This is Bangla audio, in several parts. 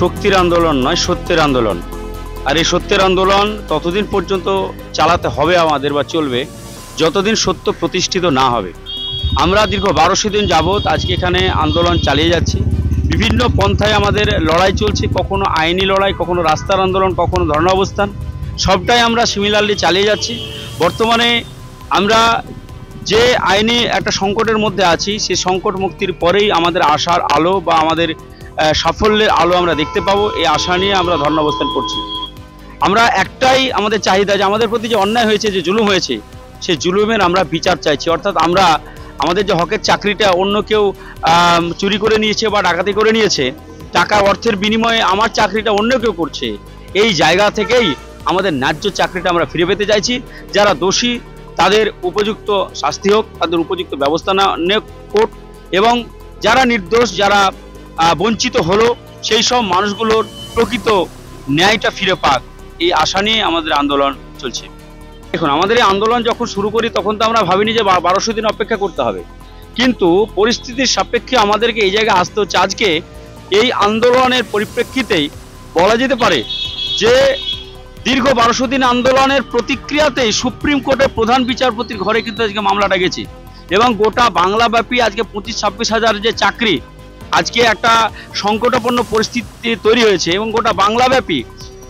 শক্তির আন্দোলন নয়, সত্যের আন্দোলন। আর এই সত্যের আন্দোলন ততদিন পর্যন্ত চালাতে হবে আমাদের বা চলবে যতদিন সত্য প্রতিষ্ঠিত না হবে। আমরা দীর্ঘ 1200 দিন যাবৎ আজকে এখানে আন্দোলন চালিয়ে যাচ্ছি। বিভিন্ন পন্থায় আমাদের লড়াই চলছে, কখনো আইনি লড়াই, কখনো রাস্তার আন্দোলন, কখনো ধর্ণা অবস্থান, সবটাই আমরা সিমিলারলি চালিয়ে যাচ্ছি। বর্তমানে আমরা যে আইনি একটা সংকটের মধ্যে আছি, সেই সংকট মুক্তির পরেই আমাদের আশার আলো বা আমাদের সাফল্যের আলো আমরা দেখতে পাবো, এই আশা নিয়ে আমরা ধর্ণা অবস্থান করছি। আমরা একটাই আমাদের চাহিদা যে আমাদের প্রতি যে অন্যায় হয়েছে, যে জুলুম হয়েছে, সেই জুলুমের আমরা বিচার চাইছি। অর্থাৎ আমরা আমাদের যে হকের চাকরিটা অন্য কেউ চুরি করে নিয়েছে বা ডাকাতি করে নিয়েছে, টাকা অর্থের বিনিময়ে আমার চাকরিটা অন্য কেউ করছে, এই জায়গা থেকেই আমাদের ন্যায্য চাকরিটা আমরা ফিরে পেতে চাইছি। যারা দোষী তাদের উপযুক্ত শাস্তি হোক, তাদের উপযুক্ত ব্যবস্থা নেওয়া হোক, এবং যারা নির্দোষ, যারা বঞ্চিত হলো, সেই সব মানুষগুলোর প্রকৃত ন্যায়টা ফিরে পাক, এই আশা নিয়ে আমাদের আন্দোলন চলছে। দেখুন, আমাদের এই আন্দোলন যখন শুরু করি তখন তো আমরা ভাবিনি যে 1200 দিন অপেক্ষা করতে হবে, কিন্তু পরিস্থিতির সাপেক্ষে আমাদেরকে এই জায়গায় আসতে হচ্ছে। আজকে এই আন্দোলনের পরিপ্রেক্ষিতেই বলা যেতে পারে যে দীর্ঘ 1200 দিন আন্দোলনের প্রতিক্রিয়াতেই সুপ্রিম কোর্টের প্রধান বিচারপতির ঘরে কিন্তু আজকে মামলাটা গেছে, এবং গোটা বাংলাব্যাপী আজকে 25-26 হাজার যে চাকরি, আজকে একটা সংকটাপন্ন পরিস্থিতি তৈরি হয়েছে, এবং গোটা বাংলাব্যাপী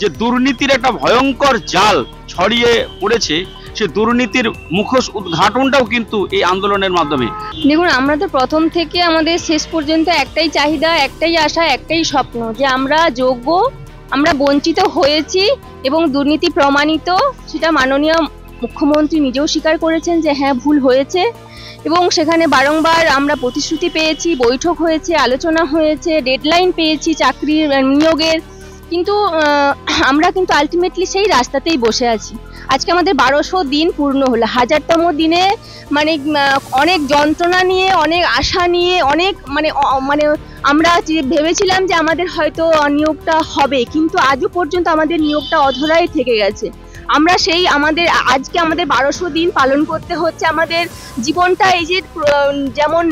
যে দুর্নীতির একটা ভয়ঙ্কর জাল ছড়িয়ে পড়েছে, সে দুর্নীতির মুখোশ উদ্ঘাটনটাও কিন্তু এই আন্দোলনের মাধ্যমে। দেখুন, আমরা তো প্রথম থেকে আমাদের শেষ পর্যন্ত একটাই চাহিদা, একটাই আশা, একটাই স্বপ্ন যে আমরা যোগ্য, আমরা বঞ্চিত হয়েছি এবং দুর্নীতি প্রমাণিত। সেটা মাননীয় মুখ্যমন্ত্রী নিজেও স্বীকার করেছেন যে হ্যাঁ, ভুল হয়েছে, এবং সেখানে বারংবার আমরা প্রতিশ্রুতি পেয়েছি, বৈঠক হয়েছে, আলোচনা হয়েছে, ডেডলাইন পেয়েছি চাকরির নিয়োগের, কিন্তু আমরা কিন্তু আলটিমেটলি সেই রাস্তাতেই বসে আছি। আজকে আমাদের 1200 দিন পূর্ণ হলো, 1000তম দিনে মানে অনেক যন্ত্রণা নিয়ে, অনেক আশা নিয়ে, অনেক মানে আমরা ভেবেছিলাম যে আমাদের হয়তো নিয়োগটা হবে, কিন্তু আজও পর্যন্ত আমাদের নিয়োগটা অধরাই থেকে গেছে। আমরা সেই আজকে আমাদের 1200 দিন পালন করতে হচ্ছে। আমাদের জীবনটা এই যে যেমন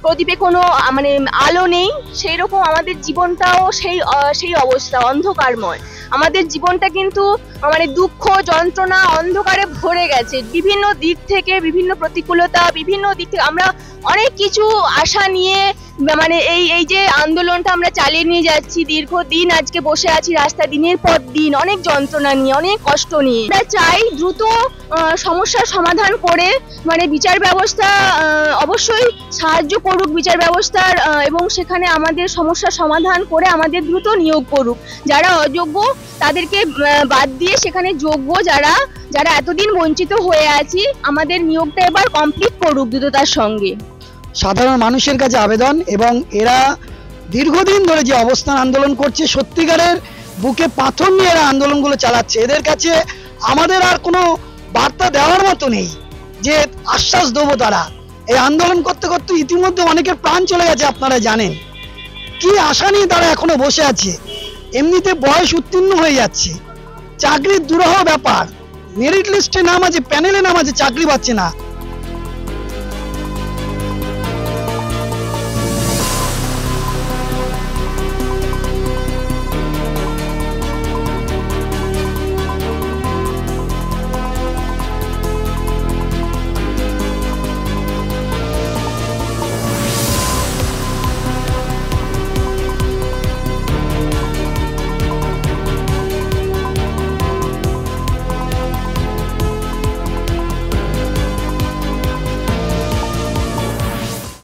প্রদীপে কোনো মানে আলো নেই, সেই রকম আমাদের জীবনটাও সেই অবস্থা, অন্ধকারময়। আমাদের জীবনটা কিন্তু মানে দুঃখ, যন্ত্রণা, অন্ধকারে ভরে গেছে। বিভিন্ন দিক থেকে, বিভিন্ন প্রতিকূলতা, বিভিন্ন দিক থেকে আমরা অনেক কিছু আশা নিয়ে মানে এই যে আন্দোলনটা আমরা চালিয়ে নিয়ে যাচ্ছি। দীর্ঘদিন আজকে বসে আছি রাস্তা, দিনের পর দিন, অনেক যন্ত্রণা নিয়ে, অনেক কষ্ট নিয়ে। আমরা চাই দ্রুত সমস্যার সমাধান করে, মানে বিচার ব্যবস্থা অবশ্যই সাহায্য করুক বিচার ব্যবস্থার, এবং সেখানে আমাদের সমস্যার সমাধান করে আমাদের দ্রুত নিয়োগ করুক। যারা অযোগ্য তাদেরকে বাদ দিয়ে সেখানে যোগ্য যারা এতদিন বঞ্চিত হয়ে আছি, আমাদের নিয়োগটা এবার কমপ্লিট করুক দ্রুততার সঙ্গে। সাধারণ মানুষের কাছে আবেদন, এবং এরা দীর্ঘদিন ধরে যে অবস্থান আন্দোলন করছে, সত্যিকারের বুকে পাথর নিয়ে এরা আন্দোলনগুলো চালাচ্ছে, এদের কাছে আমাদের আর কোনো বার্তা দেওয়ার মতো নেই যে আশ্বাস দেবো। তারা এই আন্দোলন করতে করতে ইতিমধ্যে অনেকের প্রাণ চলে গেছে, আপনারা জানেন। কি আশা নিয়ে তারা এখনো বসে আছে? এমনিতে বয়স উত্তীর্ণ হয়ে যাচ্ছে, চাকরির দুরূহ ব্যাপার, মেরিট লিস্টে নাম আছে, প্যানেলে নাম আছে, চাকরি পাচ্ছে না।